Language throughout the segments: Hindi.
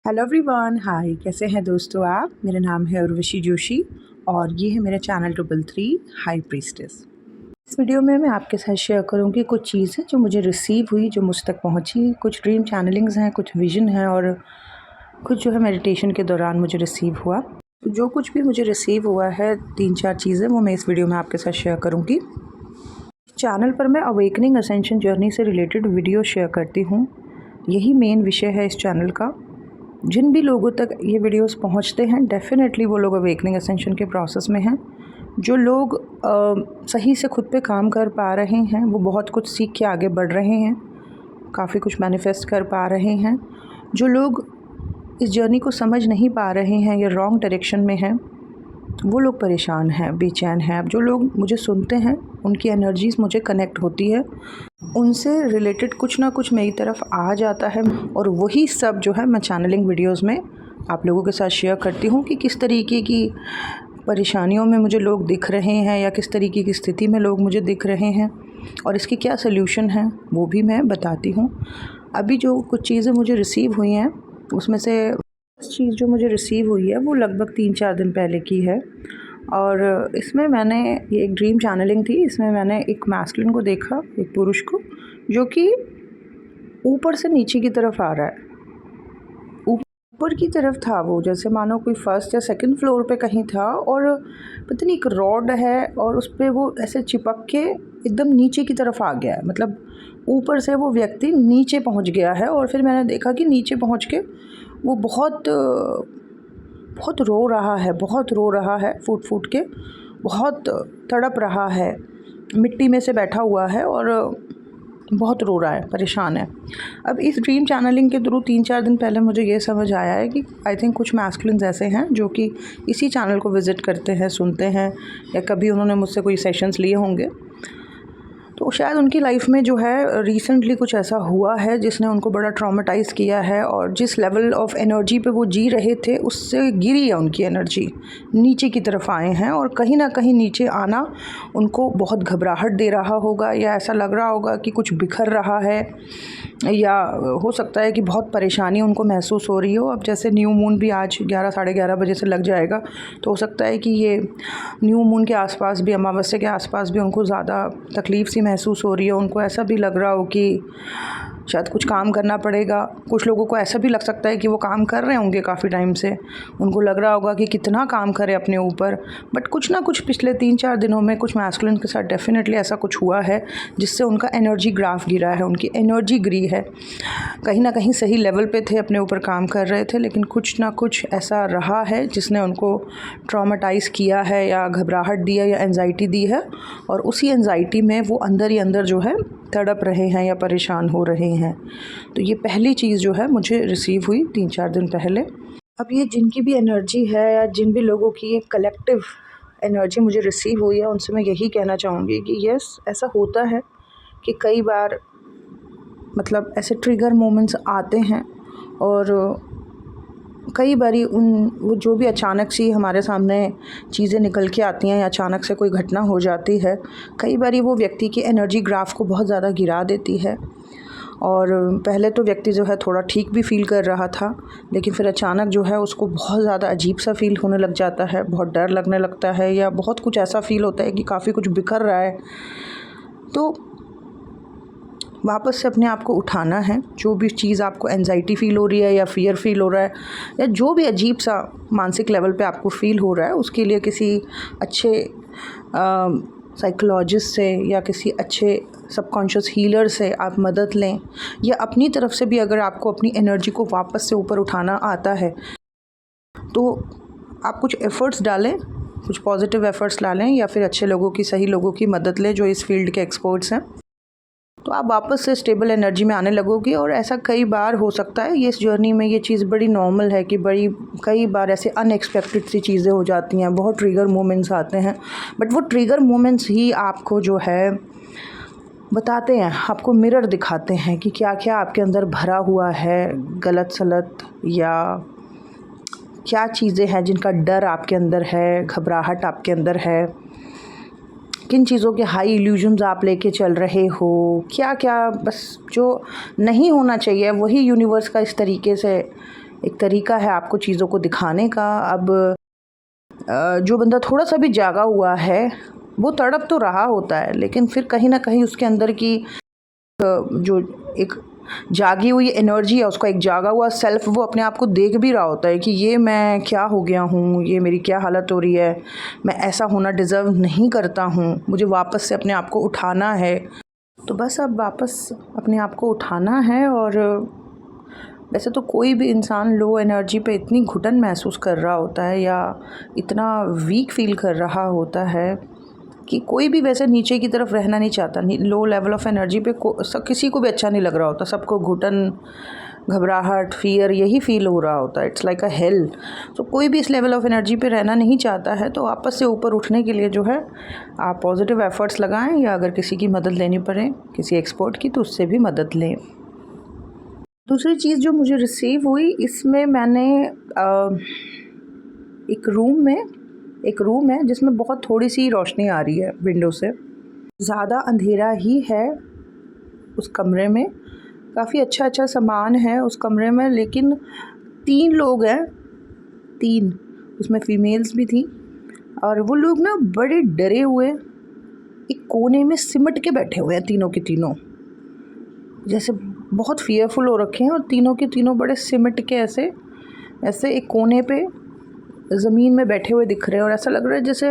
हेलो एवरीवन, हाय। कैसे हैं दोस्तों आप? मेरा नाम है उर्वशी जोशी और ये है मेरा चैनल 333 हाई प्रीस्टेस। इस वीडियो में मैं आपके साथ शेयर करूंगी कुछ चीज़ें जो मुझे रिसीव हुई, जो मुझ तक पहुंची। कुछ ड्रीम चैनलिंग्स हैं, कुछ विजन है और कुछ जो है मेडिटेशन के दौरान मुझे रिसीव हुआ। जो कुछ भी मुझे रिसीव हुआ है, 3-4 चीज़ें, वो मैं इस वीडियो में आपके साथ शेयर करूँगी। चैनल पर मैं अवेकनिंग असेंशन जर्नी से रिलेटेड वीडियो शेयर करती हूँ। यही मेन विषय है इस चैनल का। जिन भी लोगों तक ये वीडियोस पहुंचते हैं, डेफ़िनेटली वो लोग अवेकनिंग असेंशन के प्रोसेस में हैं। जो लोग सही से खुद पे काम कर पा रहे हैं, वो बहुत कुछ सीख के आगे बढ़ रहे हैं, काफ़ी कुछ मैनिफेस्ट कर पा रहे हैं। जो लोग इस जर्नी को समझ नहीं पा रहे हैं या रॉन्ग डायरेक्शन में हैं, वो लोग परेशान हैं, बेचैन हैं। अब जो लोग मुझे सुनते हैं, उनकी एनर्जीज़ मुझे कनेक्ट होती है, उनसे रिलेटेड कुछ ना कुछ मेरी तरफ आ जाता है और वही सब जो है मैं चैनलिंग वीडियोस में आप लोगों के साथ शेयर करती हूँ कि किस तरीके की परेशानियों में मुझे लोग दिख रहे हैं या किस तरीके की स्थिति में लोग मुझे दिख रहे हैं और इसकी क्या सल्यूशन है, वो भी मैं बताती हूँ। अभी जो कुछ चीज़ें मुझे रिसीव हुई हैं, उसमें से चीज़ जो मुझे रिसीव हुई है वो लगभग 3-4 दिन पहले की है और इसमें मैंने ये एक ड्रीम चैनलिंग थी। इसमें मैंने एक मैस्कुलिन को देखा, एक पुरुष को, जो कि ऊपर से नीचे की तरफ आ रहा है। ऊपर की तरफ था वो, जैसे मानो कोई फर्स्ट या सेकंड फ्लोर पे कहीं था और पता नहीं एक रॉड है और उस पर वो ऐसे चिपक के एकदम नीचे की तरफ आ गया है। मतलब ऊपर से वो व्यक्ति नीचे पहुंच गया है और फिर मैंने देखा कि नीचे पहुंच के वो बहुत रो रहा है, बहुत रो रहा है, फूट फूट के बहुत तड़प रहा है, मिट्टी में से बैठा हुआ है और बहुत रो रहा है, परेशान है। अब इस ड्रीम चैनलिंग के थ्रू 3-4 दिन पहले मुझे ये समझ आया है कि आई थिंक कुछ मैस्कुलिन्स ऐसे हैं जो कि इसी चैनल को विज़िट करते हैं, सुनते हैं या कभी उन्होंने मुझसे कोई सेशंस लिए होंगे। तो शायद उनकी लाइफ में जो है रिसेंटली कुछ ऐसा हुआ है जिसने उनको बड़ा ट्रॉमेटाइज़ किया है और जिस लेवल ऑफ एनर्जी पे वो जी रहे थे, उससे गिरी है उनकी एनर्जी, नीचे की तरफ आए हैं और कहीं ना कहीं नीचे आना उनको बहुत घबराहट दे रहा होगा या ऐसा लग रहा होगा कि कुछ बिखर रहा है या हो सकता है कि बहुत परेशानी उनको महसूस हो रही हो। अब जैसे न्यू मून भी आज 11 साढ़े 11 बजे से लग जाएगा, तो हो सकता है कि ये न्यू मून के आसपास भी, अमावस्या के आसपास भी उनको ज़्यादा तकलीफ़ सी महसूस हो रही है। उनको ऐसा भी लग रहा हो कि शायद कुछ काम करना पड़ेगा। कुछ लोगों को ऐसा भी लग सकता है कि वो काम कर रहे होंगे काफ़ी टाइम से, उनको लग रहा होगा कि कितना काम करें अपने ऊपर, बट कुछ ना कुछ पिछले 3-4 दिनों में कुछ मैस्कुलिन के साथ डेफिनेटली ऐसा कुछ हुआ है जिससे उनका एनर्जी ग्राफ गिरा है, उनकी एनर्जी गिरी है। कहीं ना कहीं सही लेवल पे थे, अपने ऊपर काम कर रहे थे, लेकिन कुछ ना कुछ ऐसा रहा है जिसने उनको ट्रॉमेटाइज़ किया है या घबराहट दी है या एंजाइटी दी है और उसी एंजाइटी में वो अंदर ही अंदर जो है तड़प रहे हैं या परेशान हो रहे हैं। तो ये पहली चीज़ जो है मुझे रिसीव हुई 3-4 दिन पहले। अब ये जिनकी भी एनर्जी है या जिन भी लोगों की ये कलेक्टिव एनर्जी मुझे रिसीव हुई है, उनसे मैं यही कहना चाहूँगी कि यस, ऐसा होता है कि कई बार मतलब ऐसे ट्रिगर मोमेंट्स आते हैं और कई बारी वो जो भी अचानक सी हमारे सामने चीज़ें निकल के आती हैं या अचानक से कोई घटना हो जाती है, कई बारी वो व्यक्ति की एनर्जी ग्राफ को बहुत ज़्यादा गिरा देती है। और पहले तो व्यक्ति जो है थोड़ा ठीक भी फ़ील कर रहा था, लेकिन फिर अचानक जो है उसको बहुत ज़्यादा अजीब सा फ़ील होने लग जाता है, बहुत डर लगने लगता है या बहुत कुछ ऐसा फ़ील होता है कि काफ़ी कुछ बिखर रहा है। तो वापस से अपने आप को उठाना है। जो भी चीज़ आपको एंजाइटी फ़ील हो रही है या फ़ियर फ़ील हो रहा है या जो भी अजीब सा मानसिक लेवल पे आपको फ़ील हो रहा है, उसके लिए किसी अच्छे साइकोलॉजिस्ट से या किसी अच्छे सबकॉन्शियस हीलर से आप मदद लें या अपनी तरफ से भी अगर आपको अपनी एनर्जी को वापस से ऊपर उठाना आता है तो आप कुछ एफ़र्ट्स डालें, कुछ पॉजिटिव एफ़र्ट्स डालें या फिर अच्छे लोगों की, सही लोगों की मदद लें जो इस फील्ड के एक्सपर्ट्स हैं। तो आप वापस से स्टेबल एनर्जी में आने लगोगे और ऐसा कई बार हो सकता है। ये इस जर्नी में ये चीज़ बड़ी नॉर्मल है कि कई बार ऐसे अनएक्सपेक्टेड सी चीज़ें हो जाती हैं, बहुत ट्रिगर मोमेंट्स आते हैं, बट वो ट्रिगर मोमेंट्स ही आपको जो है बताते हैं, आपको मिरर दिखाते हैं कि क्या क्या आपके अंदर भरा हुआ है, गलत सलत या क्या चीज़ें हैं जिनका डर आपके अंदर है, घबराहट आपके अंदर है, किन चीज़ों के हाई इल्यूजन्स आप लेके चल रहे हो, क्या क्या बस जो नहीं होना चाहिए वही यूनिवर्स का इस तरीके से एक तरीका है आपको चीज़ों को दिखाने का। अब जो बंदा थोड़ा सा भी जागा हुआ है वो तड़प तो रहा होता है, लेकिन फिर कहीं ना कहीं उसके अंदर की जो एक जागी हुई एनर्जी है, उसका एक जागा हुआ सेल्फ, वो अपने आप को देख भी रहा होता है कि ये मैं क्या हो गया हूँ, ये मेरी क्या हालत हो रही है, मैं ऐसा होना डिज़र्व नहीं करता हूँ, मुझे वापस से अपने आप को उठाना है। तो बस अब वापस अपने आप को उठाना है। और वैसे तो कोई भी इंसान लो एनर्जी पे इतनी घुटन महसूस कर रहा होता है या इतना वीक फील कर रहा होता है कि कोई भी वैसे नीचे की तरफ रहना नहीं चाहता। लो लेवल ऑफ एनर्जी पे किसी को भी अच्छा नहीं लग रहा होता, सबको घुटन, घबराहट, फियर यही फील हो रहा होता है। It's like a hello. तो कोई भी इस लेवल ऑफ एनर्जी पे रहना नहीं चाहता है। तो वापस से ऊपर उठने के लिए जो है आप पॉजिटिव एफर्ट्स लगाएं, या अगर किसी की मदद लेनी पड़े किसी एक्सपर्ट की तो उससे भी मदद लें। दूसरी चीज़ जो मुझे रिसीव हुई, इसमें मैंने एक रूम है जिसमें बहुत थोड़ी सी रोशनी आ रही है विंडो से, ज़्यादा अंधेरा ही है उस कमरे में। काफ़ी अच्छा सामान है उस कमरे में, लेकिन 3 लोग हैं, 3 उसमें फीमेल्स भी थी, और वो लोग ना बड़े डरे हुए एक कोने में सिमट के बैठे हुए हैं, तीनों के तीनों जैसे बहुत फियरफुल हो रखे हैं, और तीनों के तीनों बड़े सिमट के ऐसे एक कोने पे ज़मीन में बैठे हुए दिख रहे हैं। और ऐसा लग रहा है जैसे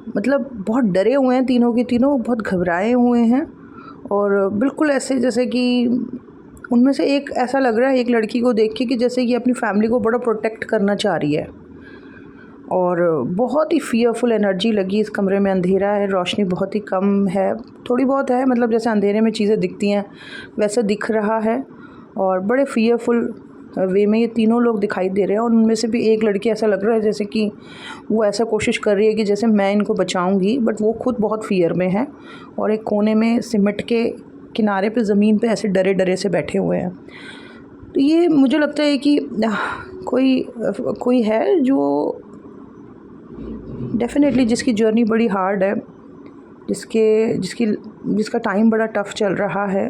मतलब बहुत डरे हुए हैं तीनों के तीनों, बहुत घबराए हुए हैं, और बिल्कुल ऐसे जैसे कि उनमें से एक ऐसा लग रहा है एक लड़की को देख के कि जैसे ये अपनी फैमिली को बड़ा प्रोटेक्ट करना चाह रही है। और बहुत ही फियरफुल एनर्जी लगी इस कमरे में। अंधेरा है, रोशनी बहुत ही कम है, थोड़ी बहुत है, मतलब जैसे अंधेरे में चीज़ें दिखती हैं वैसे दिख रहा है, और बड़े फियरफुल वे में ये तीनों लोग दिखाई दे रहे हैं। और उनमें से भी एक लड़की ऐसा लग रहा है जैसे कि वो ऐसा कोशिश कर रही है कि जैसे मैं इनको बचाऊंगी, बट वो खुद बहुत फियर में है और एक कोने में सिमट के किनारे पे ज़मीन पे ऐसे डरे डरे से बैठे हुए हैं। तो ये मुझे लगता है कि कोई है जो डेफिनेटली जिसकी जर्नी बड़ी हार्ड है, जिसका टाइम बड़ा टफ़ चल रहा है,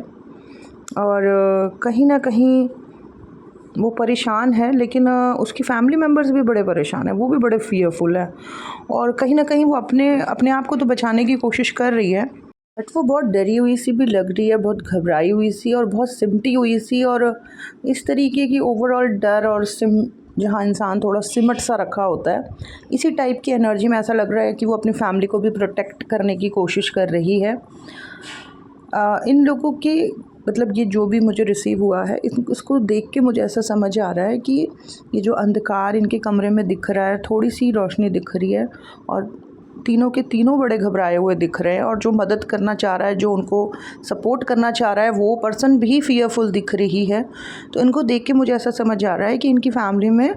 और कहीं ना कहीं वो परेशान है, लेकिन उसकी फैमिली मेम्बर्स भी बड़े परेशान हैं, वो भी बड़े फियरफुल है, और कहीं ना कहीं वो अपने आप को तो बचाने की कोशिश कर रही है, बट वो बहुत डरी हुई सी भी लग रही है, बहुत घबराई हुई सी और बहुत सिमटी हुई सी। और इस तरीके की ओवरऑल डर और जहाँ इंसान थोड़ा सिमट सा रखा होता है, इसी टाइप की एनर्जी में ऐसा लग रहा है कि वो अपनी फैमिली को भी प्रोटेक्ट करने की कोशिश कर रही है। इन लोगों के मतलब ये जो भी मुझे रिसीव हुआ है, इसको देख के मुझे ऐसा समझ आ रहा है कि ये जो अंधकार इनके कमरे में दिख रहा है, थोड़ी सी रोशनी दिख रही है, और तीनों के तीनों बड़े घबराए हुए दिख रहे हैं, और जो मदद करना चाह रहा है, जो उनको सपोर्ट करना चाह रहा है, वो पर्सन भी फियरफुल दिख रही है। तो इनको देख के मुझे ऐसा समझ आ रहा है कि इनकी फैमिली में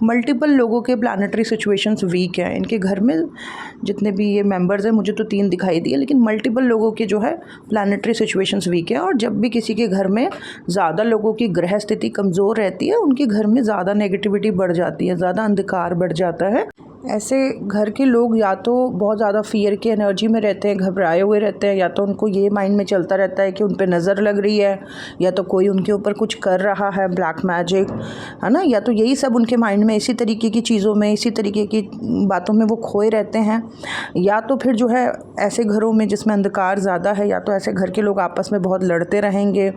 मल्टीपल लोगों के प्लानिटरी सिचुएशंस वीक हैं। इनके घर में जितने भी ये मेंबर्स हैं, मुझे तो 3 दिखाई दिए, लेकिन मल्टीपल लोगों के जो है प्लानिटरी सिचुएशंस वीक है। और जब भी किसी के घर में ज़्यादा लोगों की ग्रह स्थिति कमज़ोर रहती है, उनके घर में ज़्यादा नेगेटिविटी बढ़ जाती है, ज़्यादा अंधकार बढ़ जाता है। ऐसे घर के लोग या तो बहुत ज़्यादा फियर की एनर्जी में रहते हैं, घबराए हुए रहते हैं, या तो उनको ये माइंड में चलता रहता है कि उन पे नज़र लग रही है, या तो कोई उनके ऊपर कुछ कर रहा है, ब्लैक मैजिक, है ना, या तो यही सब उनके माइंड में इसी तरीके की चीज़ों में, इसी तरीके की बातों में वो खोए रहते हैं। या तो फिर जो है ऐसे घरों में जिसमें अंधकार ज़्यादा है, या तो ऐसे घर के लोग आपस में बहुत लड़ते रहेंगे,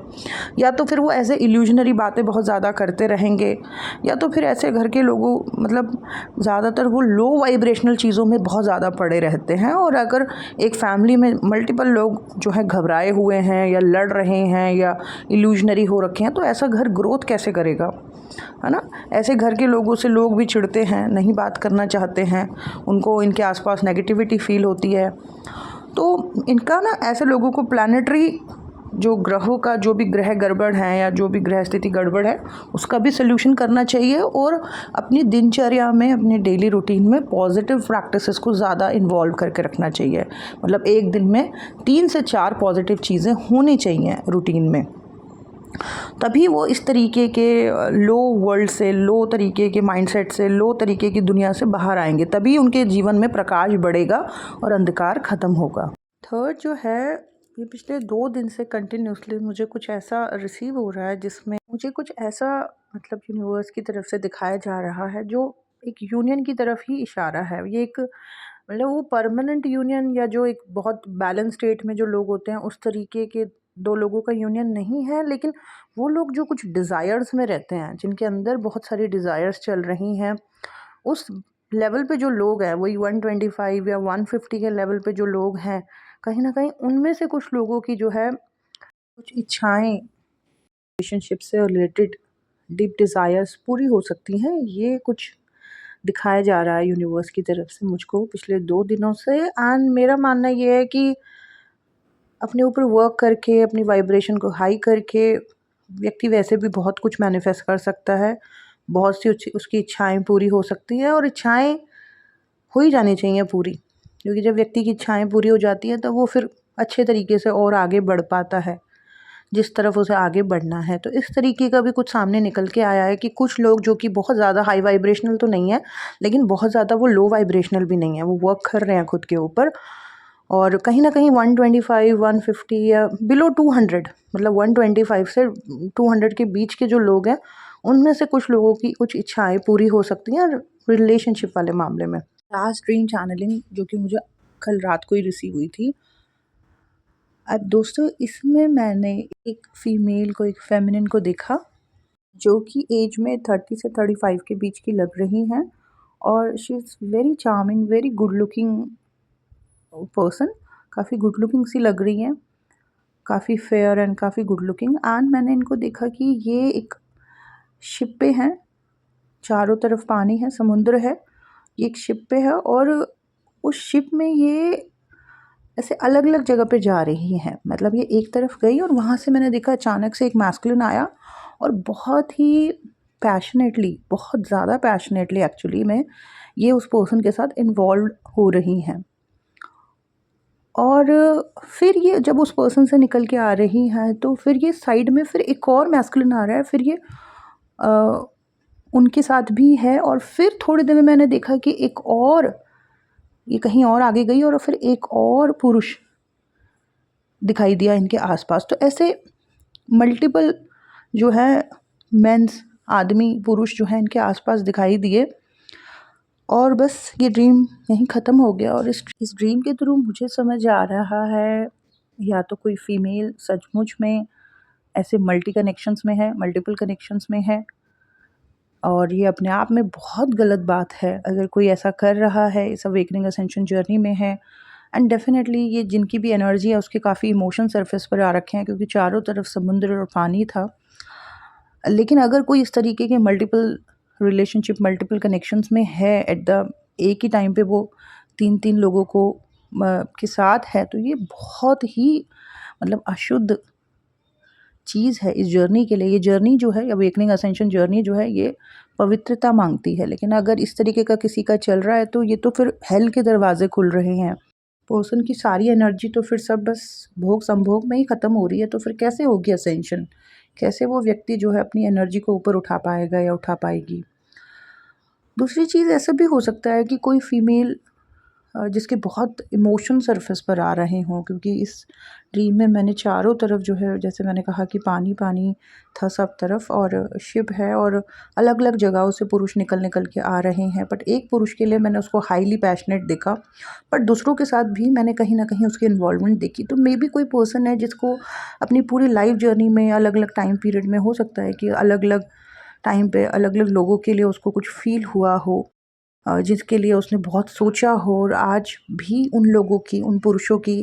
या तो फिर वो ऐसे इल्यूजनरी बातें बहुत ज़्यादा करते रहेंगे, या तो फिर ऐसे घर के लोगों मतलब ज़्यादातर वो लो वाइब्रेशनल चीज़ों में बहुत ज़्यादा पड़े रहते हैं। और अगर एक फैमिली में मल्टीपल लोग जो है घबराए हुए हैं, या लड़ रहे हैं, या इल्यूजनरी हो रखे हैं, तो ऐसा घर ग्रोथ कैसे करेगा, है ना। ऐसे घर के लोगों से लोग भी चिढ़ते हैं, नहीं बात करना चाहते हैं, उनको इनके आसपास नेगेटिविटी फील होती है। तो इनका ना ऐसे लोगों को प्लानिटरी जो ग्रहों का जो भी ग्रह गड़बड़ है, या जो भी ग्रह स्थिति गड़बड़ है, उसका भी सल्यूशन करना चाहिए, और अपनी दिनचर्या में, अपने डेली रूटीन में पॉजिटिव प्रैक्टिसेस को ज़्यादा इन्वॉल्व करके रखना चाहिए। मतलब एक दिन में 3 से 4 पॉजिटिव चीज़ें होनी चाहिए रूटीन में, तभी वो इस तरीके के लो वर्ल्ड से, लो तरीके के माइंडसेट से, लो तरीके की दुनिया से बाहर आएंगे, तभी उनके जीवन में प्रकाश बढ़ेगा और अंधकार ख़त्म होगा। थर्ड जो है ये पिछले 2 दिन से कंटिन्यूअसली मुझे कुछ ऐसा रिसीव हो रहा है जिसमें मुझे कुछ ऐसा मतलब यूनिवर्स की तरफ से दिखाया जा रहा है जो एक यूनियन की तरफ ही इशारा है। ये एक मतलब वो परमानेंट यूनियन या जो एक बहुत बैलेंस स्टेट में जो लोग होते हैं उस तरीके के 2 लोगों का यूनियन नहीं है, लेकिन वो लोग जो कुछ डिज़ायर्स में रहते हैं, जिनके अंदर बहुत सारी डिज़ायर्स चल रही हैं, उस लेवल पे जो लोग हैं वही 125 या 150 के लेवल पे जो लोग हैं, कहीं न कहीं उनमें से कुछ लोगों की जो है कुछ इच्छाएँ रिलेशनशिप से रिलेटेड डीप डिज़ायर्स पूरी हो सकती हैं। ये कुछ दिखाया जा रहा है यूनिवर्स की तरफ से मुझको पिछले 2 दिनों से। एंड मेरा मानना ये है कि अपने ऊपर वर्क करके, अपनी वाइब्रेशन को हाई करके व्यक्ति वैसे भी बहुत कुछ मैनिफेस्ट कर सकता है। बहुत सी उसकी इच्छाएँ पूरी हो सकती हैं और इच्छाएँ हो ही जानी चाहिए पूरी, क्योंकि जब व्यक्ति की इच्छाएँ पूरी हो जाती हैं तो वो फिर अच्छे तरीके से और आगे बढ़ पाता है, जिस तरफ उसे आगे बढ़ना है। तो इस तरीके का भी कुछ सामने निकल के आया है कि कुछ लोग जो कि बहुत ज़्यादा हाई वाइब्रेशनल तो नहीं है, लेकिन बहुत ज़्यादा वो लो वाइब्रेशनल भी नहीं है। वो वर्क कर रहे हैं खुद के ऊपर और कहीं न कहीं 125, 150 या बिलो 200 मतलब 125 से 200 के बीच के जो लोग हैं, उनमें से कुछ लोगों की कुछ इच्छाएँ पूरी हो सकती हैं रिलेशनशिप वाले मामले में। लास्ट ड्रीम चैनलिंग जो कि मुझे कल रात को ही रिसीव हुई थी। अब दोस्तों इसमें मैंने एक फ़ीमेल को, एक फ़ेमिनिन को देखा, जो कि एज में 30 से 35 के बीच की लग रही हैं और she is very charming, very good looking person. काफ़ी गुड लुकिंग सी लग रही हैं, काफ़ी फेयर एंड काफ़ी गुड लुकिंग। एंड मैंने इनको देखा कि ये एक शिप पे हैं, चारों तरफ पानी है, समुद्र है, ये एक शिप पे है और उस शिप में ये ऐसे अलग-अलग जगह पे जा रही हैं। मतलब ये एक तरफ गई और वहाँ से मैंने देखा अचानक से एक मैस्कुलिन आया और बहुत ही पैशनेटली, बहुत ज़्यादा पैशनेटली एक्चुअली में ये उस पर्सन के साथ इन्वॉल्व्ड हो रही हैं। और फिर ये जब उस पर्सन से निकल के आ रही हैं तो फिर ये साइड में फिर एक और मैस्कुलिन आ रहा है, फिर ये अ, उनके साथ भी है और फिर थोड़ी देर में मैंने देखा कि एक और ये कहीं और आगे गई और फिर एक और पुरुष दिखाई दिया इनके आसपास। तो ऐसे मल्टीपल जो है मेंस, आदमी, पुरुष जो हैं इनके आसपास दिखाई दिए और बस ये ड्रीम यहीं ख़त्म हो गया। और इस ड्रीम के थ्रू मुझे समझ आ रहा है या तो कोई फ़ीमेल सचमुच में ऐसे मल्टी कनेक्शंस में है, मल्टीपल कनेक्शंस में है और ये अपने आप में बहुत गलत बात है अगर कोई ऐसा कर रहा है, इस अवेकनिंग असेंशन जर्नी में है। एंड डेफिनेटली ये जिनकी भी एनर्जी है उसके काफ़ी इमोशन सरफेस पर आ रखे हैं, क्योंकि चारों तरफ समुद्र और पानी था। लेकिन अगर कोई इस तरीके के मल्टीपल रिलेशनशिप, मल्टीपल कनेक्शंस में है एट द एक ही टाइम पे वो 3-3 लोगों को के साथ है, तो ये बहुत ही मतलब अशुद्ध चीज़ है इस जर्नी के लिए। ये जर्नी जो है अवेकनिंग असेंशन जर्नी जो है ये पवित्रता माँगती है, लेकिन अगर इस तरीके का किसी का चल रहा है तो ये तो फिर हेल के दरवाज़े खुल रहे हैं। पर्सन की सारी एनर्जी तो फिर सब बस भोग-संभोग में ही ख़त्म हो रही है, तो फिर कैसे होगी असेंशन? कैसे वो व्यक्ति जो है अपनी एनर्जी को ऊपर उठा पाएगा या उठा पाएगी? दूसरी चीज़ ऐसा भी हो सकता है कि कोई फ़ीमेल जिसके बहुत इमोशन सरफेस पर आ रहे हों, क्योंकि इस ड्रीम में मैंने चारों तरफ जो है जैसे मैंने कहा कि पानी-पानी था सब तरफ और शिप है और अलग-अलग जगहों से पुरुष निकल के आ रहे हैं। बट एक पुरुष के लिए मैंने उसको हाईली पैशनेट देखा, बट दूसरों के साथ भी मैंने कहीं न कहीं उसकी इन्वॉल्वमेंट देखी। तो मेबी कोई पर्सन है जिसको अपनी पूरी लाइफ़ जर्नी में अलग-अलग टाइम पीरियड में हो सकता है कि अलग-अलग टाइम पे अलग-अलग लोगों के लिए उसको कुछ फ़ील हुआ हो, जिसके लिए उसने बहुत सोचा हो और आज भी उन लोगों की, उन पुरुषों की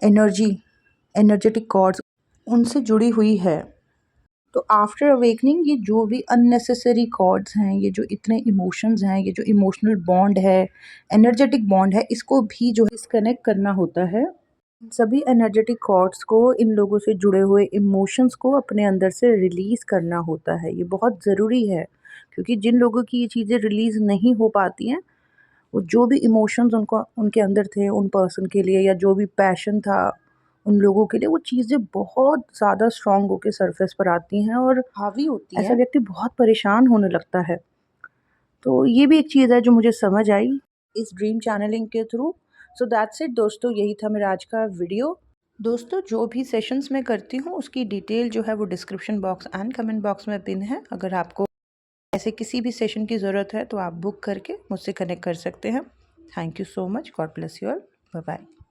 एनर्जी, एनर्जेटिक कॉर्ड्स उनसे जुड़ी हुई है। तो आफ्टर अवेकनिंग ये जो भी अननेसेसरी कॉर्ड्स हैं, ये जो इतने इमोशंस हैं, ये जो इमोशनल बॉन्ड है, एनर्जेटिक बॉन्ड है, इसको भी जो डिस्कनेक्ट करना होता है। सभी एनर्जेटिक कॉर्ड्स को, इन लोगों से जुड़े हुए इमोशंस को अपने अंदर से रिलीज़ करना होता है। ये बहुत ज़रूरी है, क्योंकि जिन लोगों की ये चीज़ें रिलीज़ नहीं हो पाती हैं, वो जो भी इमोशंस उनको उनके अंदर थे उन पर्सन के लिए या जो भी पैशन था उन लोगों के लिए, वो चीज़ें बहुत ज़्यादा स्ट्रॉन्ग होके सरफेस पर आती हैं और हावी होती हैं। ऐसा व्यक्ति बहुत परेशान होने लगता है। तो ये भी एक चीज़ है जो मुझे समझ आई इस ड्रीम चैनलिंग के थ्रू। सो दैट्स इट दोस्तों, यही था मेरा आज का वीडियो। दोस्तों जो भी सेशंस मैं करती हूँ उसकी डिटेल जो है वो description box and comment box में पिन है। अगर आपको ऐसे किसी भी सेशन की ज़रूरत है तो आप बुक करके मुझसे कनेक्ट कर सकते हैं। Thank you so much. God bless you all. Bye bye.